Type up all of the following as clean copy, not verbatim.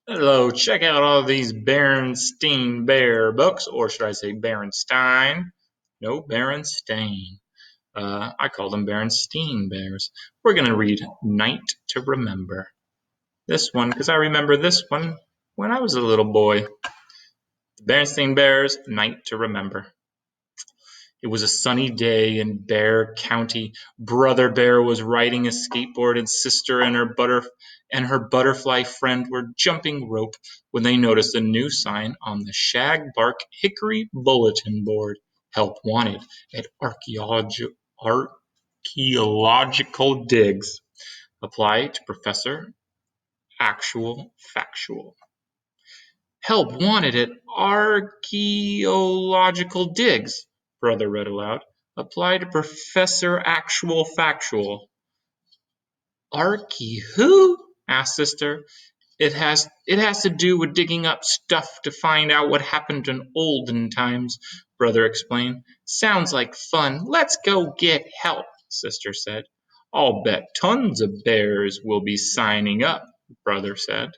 Hello, check out all these Berenstain Bear books, or should I say Berenstain? No, Berenstain. I call them Berenstain Bears. We're going to read Night to Remember. This one, because I remember this one when I was a little boy. The Berenstain Bears, Night to Remember. It was a sunny day in Bear County. Brother Bear was riding a skateboard, and Sister and her butterfly friend were jumping rope when they noticed a new sign on the shagbark hickory bulletin board: "Help wanted at archaeological digs. Apply to Professor Actual Factual." "Help wanted at archaeological digs," Brother read aloud. "Apply to Professor Actual Factual." "Archie who?" asked Sister. "It has to do with digging up stuff to find out what happened in olden times," Brother explained. "Sounds like fun. Let's go get help," Sister said. "I'll bet tons of bears will be signing up," Brother said.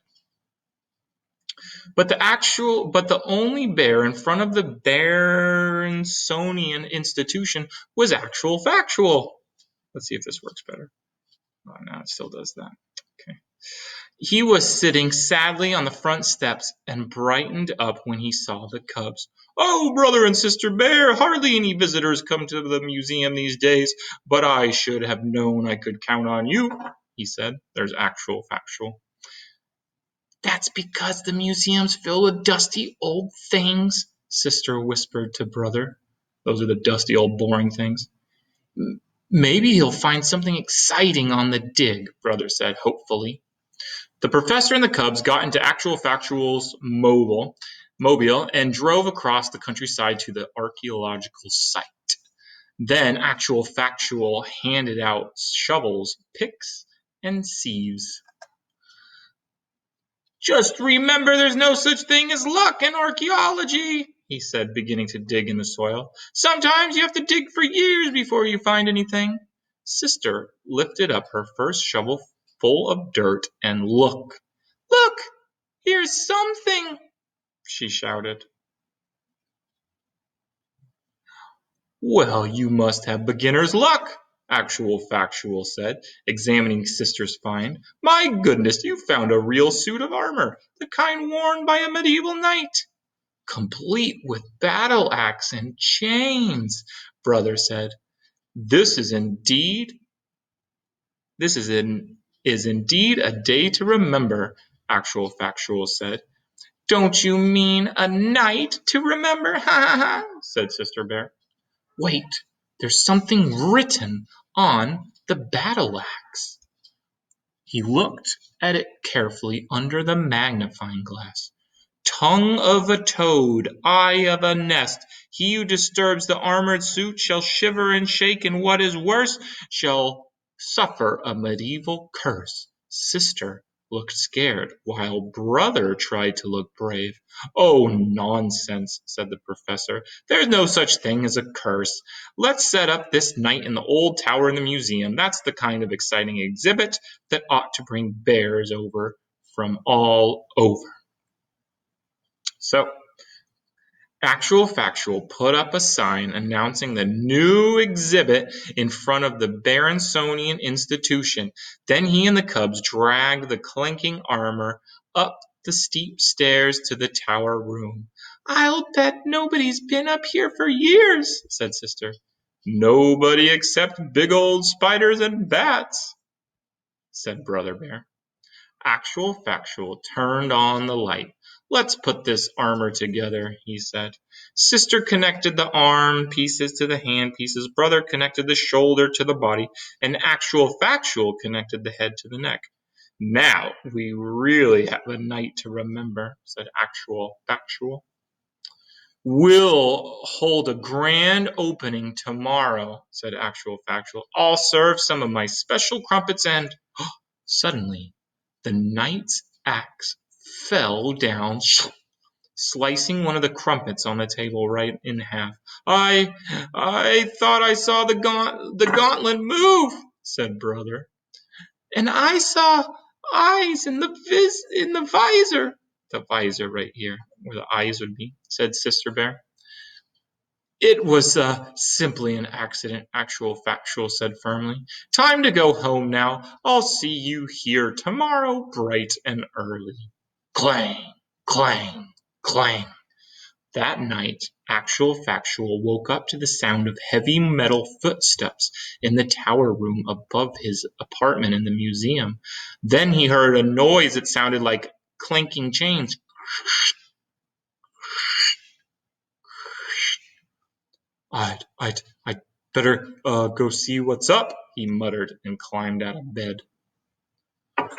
But the only bear in front of the Berensonian institution was Actual Factual. Let's see if this works better. Oh, no, it still does that. Okay. He was sitting sadly on the front steps and brightened up when he saw the cubs. "Oh, Brother and Sister Bear, hardly any visitors come to the museum these days, but I should have known I could count on you," he said. There's Actual Factual. "That's because the museum's filled with dusty old things," Sister whispered to Brother. Those are the dusty old boring things. "Maybe he'll find something exciting on the dig," Brother said hopefully. The Professor and the cubs got into Actual Factual's mobile and drove across the countryside to the archaeological site. Then Actual Factual handed out shovels, picks, and sieves. "Just remember there's no such thing as luck in archaeology," he said, beginning to dig in the soil. "Sometimes you have to dig for years before you find anything." Sister lifted up her first shovel full of dirt and "Look, here's something," she shouted. "Well, you must have beginner's luck," Actual Factual said, examining Sister's find. "My goodness, you found a real suit of armor, the kind worn by a medieval knight." "Complete with battle axe and chains," Brother said. This is indeed a day to remember," Actual Factual said. "Don't you mean a night to remember? Ha ha ha," said Sister Bear. "Wait, there's something written on the battle axe." He looked at it carefully under the magnifying glass. "Tongue of a toad, eye of a nest. He who disturbs the armored suit shall shiver and shake, and what is worse, shall suffer a medieval curse." Sister looked scared, while Brother tried to look brave. "Oh, nonsense," said the Professor. "There's no such thing as a curse. Let's set up this night in the old tower in the museum. That's the kind of exciting exhibit that ought to bring bears over from all over." So, Actual Factual put up a sign announcing the new exhibit in front of the Berensonian institution. Then he and the cubs dragged the clanking armor up the steep stairs to the tower room. "I'll bet nobody's been up here for years," said Sister. "Nobody except big old spiders and bats," said Brother Bear. Actual Factual turned on the light. "Let's put this armor together," he said. Sister connected the arm pieces to the hand pieces, Brother connected the shoulder to the body, and Actual Factual connected the head to the neck. "Now we really have a night to remember," said Actual Factual. "We'll hold a grand opening tomorrow," said Actual Factual. "I'll serve some of my special crumpets and—" Suddenly the knight's axe fell down, slicing one of the crumpets on the table right in half. "I thought I saw the gauntlet move," said Brother. "And I saw eyes in the visor. The visor right here, where the eyes would be, said Sister Bear. It was simply an accident, Actual Factual said firmly. Time to go home now. I'll see you here tomorrow bright and early. Clang, clang, clang. That night, Actual Factual woke up to the sound of heavy metal footsteps in the tower room above his apartment in the museum. Then he heard a noise that sounded like clanking chains. I'd better go see what's up, he muttered and climbed out of bed.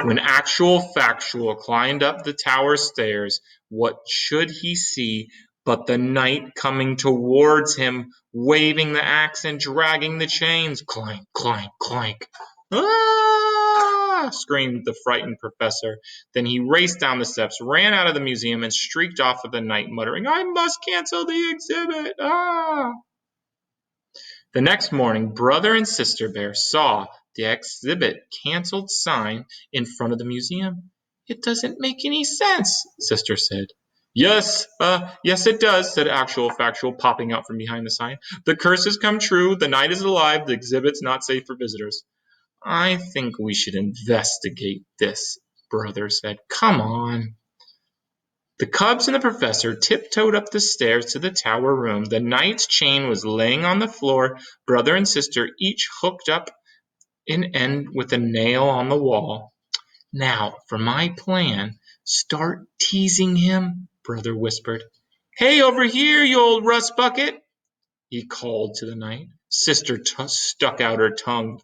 When Actual Factual climbed up the tower stairs, what should he see but the knight coming towards him, waving the axe and dragging the chains? Clank, clank, clank. Ah! Screamed the frightened professor. Then he raced down the steps, ran out of the museum, and streaked off with the knight, muttering, I must cancel the exhibit. Ah! The next morning, Brother and Sister Bear saw the exhibit canceled sign in front of the museum. It doesn't make any sense, Sister said. Yes, it does, said Actual Factual, popping out from behind the sign. The curse has come true. The night is alive. The exhibit's not safe for visitors. I think we should investigate this, Brother said. Come on. The cubs and the professor tiptoed up the stairs to the tower room. The knight's chain was laying on the floor. Brother and sister each hooked up an end with a nail on the wall. Now, for my plan, start teasing him, Brother whispered. Hey, over here, you old rust bucket, he called to the knight. Sister stuck out her tongue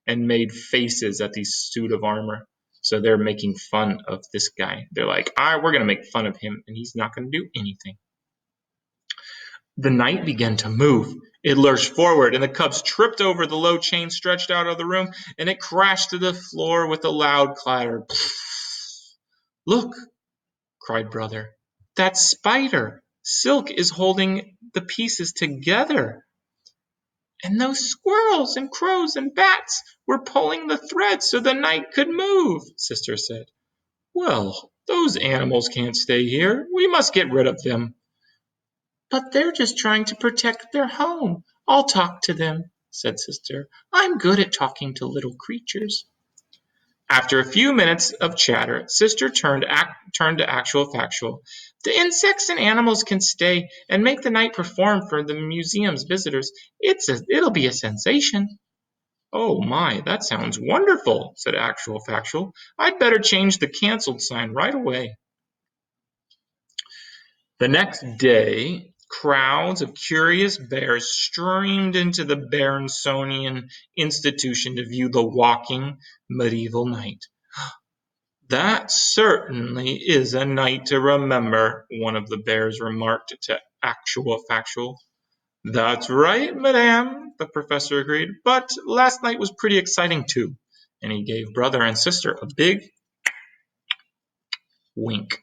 and made faces at the suit of armor. So they're making fun of this guy. They're like, all right, we're going to make fun of him, and he's not going to do anything. The knight began to move. It lurched forward, and the cubs tripped over the low chain stretched out of the room, and it crashed to the floor with a loud clatter. Look, cried Brother. That spider. Silk is holding the pieces together. And those squirrels and crows and bats were pulling the thread so the knight could move, Sister said. Well, those animals can't stay here. We must get rid of them. But they're just trying to protect their home. I'll talk to them, said Sister. I'm good at talking to little creatures. After a few minutes of chatter, Sister turned to Actual Factual. The insects and animals can stay and make the night perform for the museum's visitors. It'll be a sensation. Oh my, that sounds wonderful, said Actual Factual. I'd better change the canceled sign right away. The next day, crowds of curious bears streamed into the Berenstainian institution to view the walking medieval knight. That certainly is a night to remember, one of the bears remarked to Actual Factual. That's right, madame, the professor agreed, but last night was pretty exciting too, and he gave Brother and Sister a big wink.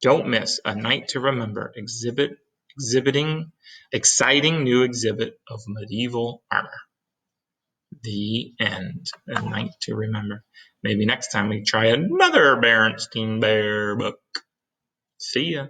Don't miss A Night to Remember exhibiting exciting new exhibit of medieval armor. The end. A Night to Remember. Maybe next time we try another Berenstain Bear book. See ya.